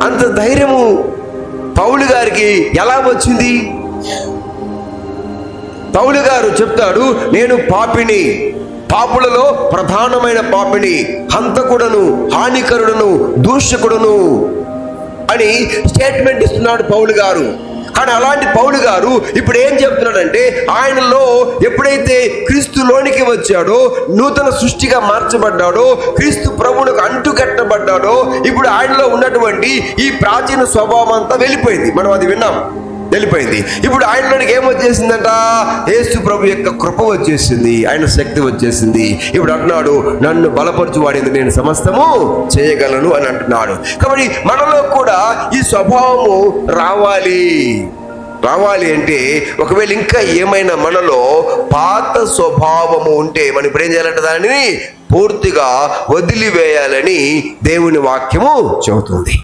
అంత ధైర్యము పౌలు గారికి ఎలా వచ్చింది? పౌలు గారు చెప్తాడు, నేను పాపిని, పాపులలో ప్రధానమైన పాపిని, హంతకుడను, హానికరుడను, దూషకుడను అని స్టేట్మెంట్ ఇస్తున్నాడు పౌలు గారు. కానీ అలాంటి పౌలు గారు ఇప్పుడు ఏం చెప్తున్నాడంటే, ఆయనలో ఎప్పుడైతే క్రీస్తులోనికి వచ్చాడో, నూతన సృష్టిగా మార్చబడ్డాడో, క్రీస్తు ప్రభువుకు అంటుకట్టబడ్డాడో, ఇప్పుడు ఆయనలో ఉన్నటువంటి ఈ ప్రాచీన స్వభావం అంతా వెళ్ళిపోయింది. మనం అది విన్నాం, వెళ్ళిపోయింది. ఇప్పుడు ఆయనలోనికి ఏమొచ్చేసిందంట? యేసు ప్రభు యొక్క కృప వచ్చేసింది, ఆయన శక్తి వచ్చేసింది. ఇప్పుడు అంటున్నాడు, నన్ను బలపరచువాడేందుకు నేను సమస్తము చేయగలను అని అంటున్నాడు. కాబట్టి మనలో కూడా ఈ స్వభావము రావాలి అంటే, ఒకవేళ ఇంకా ఏమైనా మనలో పాత స్వభావము ఉంటే మనం ఇప్పుడు ఏం చేయాలంటే దానిని పూర్తిగా వదిలివేయాలని దేవుని వాక్యము చెబుతుంది.